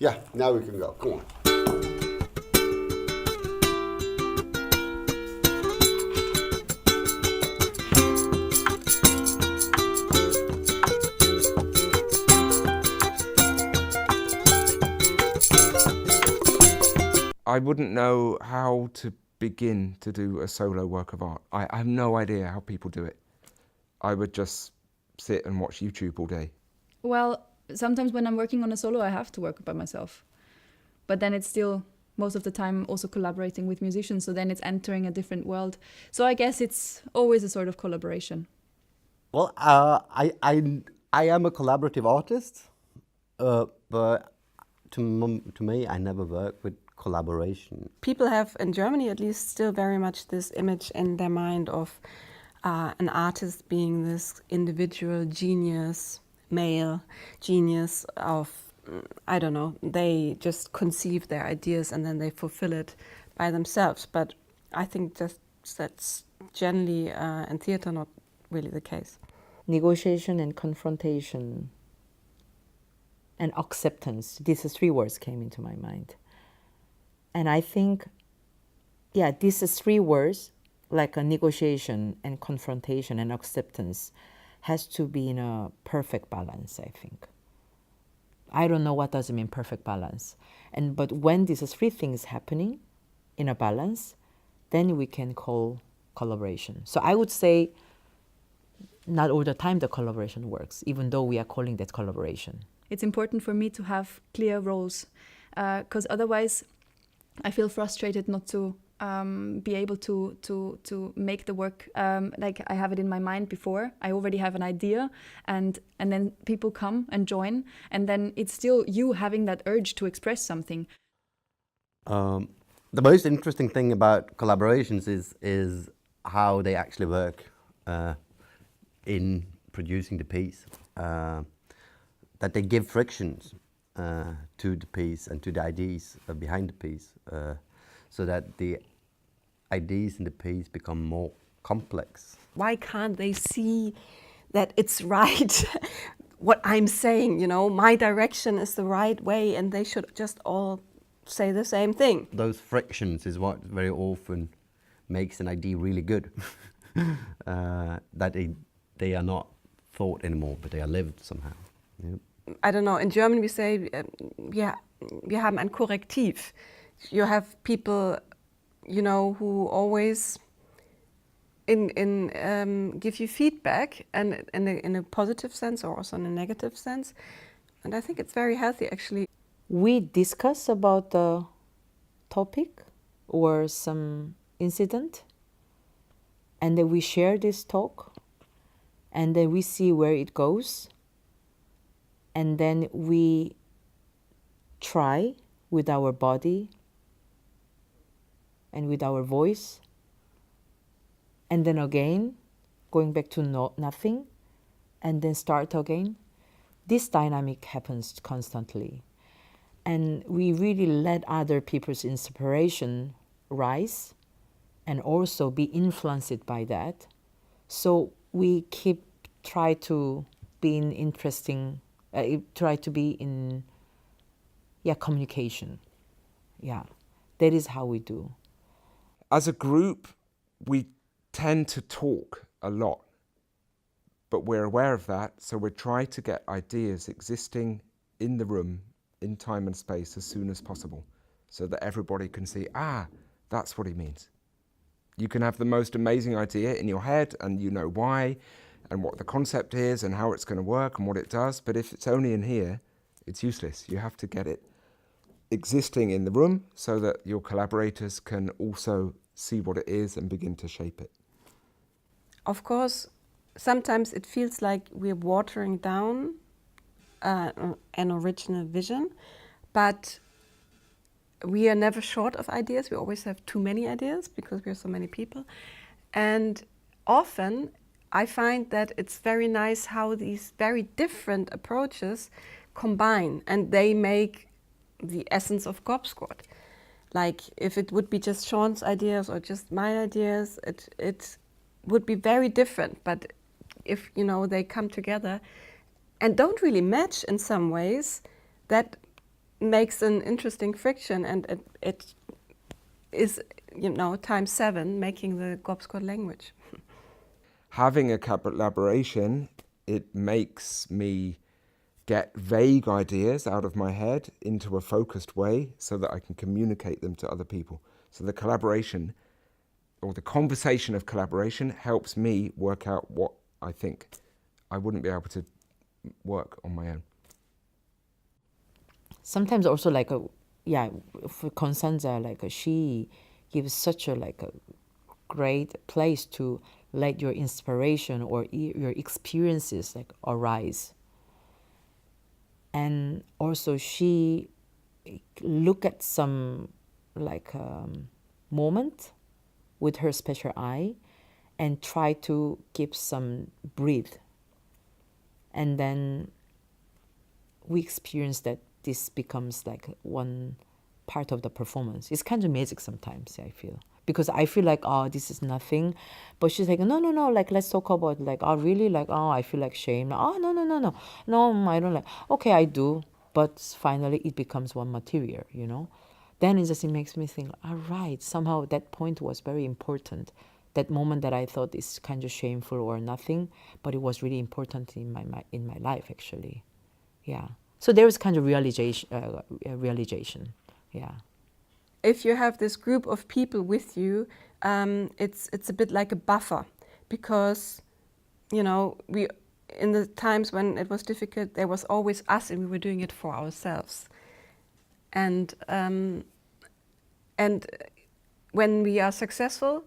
Yeah, now we can go. Come on. I wouldn't know how to begin to do a solo work of art. I have no idea how people do it. I would just sit and watch YouTube all day. Well, sometimes when I'm working on a solo, I have to work by myself. But then it's still, most of the time, also collaborating with musicians. So then it's entering a different world. So I guess it's always a sort of collaboration. Well, I am a collaborative artist, but to me, I never work with collaboration. People have, in Germany at least, still very much this image in their mind of an artist being this individual genius, male genius of, I don't know, they just conceive their ideas and then they fulfill it by themselves. But I think that's generally in theatre not really the case. Negotiation and confrontation and acceptance. These 3 words came into my mind. And I think, yeah, these 3 words, like a negotiation and confrontation and acceptance, has to be in a perfect balance, I think. I don't know what does it mean, perfect balance. But when these 3 things happening in a balance, then we can call collaboration. So I would say not all the time the collaboration works, even though we are calling that collaboration. It's important for me to have clear roles, because otherwise I feel frustrated not to be able to make the work like I have it in my mind before. I already have an idea, and then people come and join, and then it's still you having that urge to express something. The most interesting thing about collaborations is how they actually work in producing the piece. That they give frictions to the piece and to the ideas behind the piece, so that the ideas in the piece become more complex. Why can't they see that it's right, what I'm saying, you know, my direction is the right way, and they should just all say the same thing. Those frictions is what very often makes an idea really good. That they are not thought anymore, but they are lived somehow. Yeah. I don't know, in German we say, wir haben ein Korrektiv. You have people, you know, who always give you feedback, and in a positive sense or also in a negative sense. And I think it's very healthy, actually. We discuss about the topic or some incident, and then we share this talk, and then we see where it goes, and then we try with our body and with our voice, and then again going back to nothing, and then start again. This dynamic happens constantly, and we really let other people's inspiration rise and also be influenced by that. So we try to be in interesting, try to be in communication. Yeah, that is how we do. As a group, we tend to talk a lot, but we're aware of that, so we try to get ideas existing in the room, in time and space, as soon as possible, so that everybody can see, that's what he means. You can have the most amazing idea in your head, and you know why, and what the concept is, and how it's going to work, and what it does, but if it's only in here, it's useless. You have to get it existing in the room, so that your collaborators can also see what it is and begin to shape it. Of course, sometimes it feels like we're watering down an original vision, but we are never short of ideas. We always have too many ideas because we are so many people. And often I find that it's very nice how these very different approaches combine, and they make the essence of Korpsquad. Like if it would be just Sean's ideas or just my ideas, it would be very different. But if, you know, they come together and don't really match in some ways, that makes an interesting friction, and it is, you know, times 7 making the Gobscott language. Having a collaboration, it makes me get vague ideas out of my head into a focused way so that I can communicate them to other people. So the collaboration, or the conversation of collaboration, helps me work out what I think I wouldn't be able to work on my own. Sometimes also like for Constanza, like she gives such a like a great place to let your inspiration or your experiences like arise. And also she look at some like moment with her special eye and try to keep some breathe. And then we experience that this becomes like one part of the performance. It's kind of magic sometimes, I feel. Because I feel like, oh, this is nothing. But she's like, no, like, let's talk about, like, oh, really? Like, oh, I feel like shame. Oh, no, I don't like. Okay, I do. But finally, it becomes one material, you know? Then it makes me think, all right, somehow that point was very important. That moment that I thought is kind of shameful or nothing, but it was really important in my life, actually. Yeah. So there was kind of realization, yeah. If you have this group of people with you, it's a bit like a buffer, because, you know, we, in the times when it was difficult, there was always us, and we were doing it for ourselves. And when we are successful,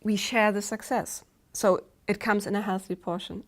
we share the success. So it comes in a healthy portion.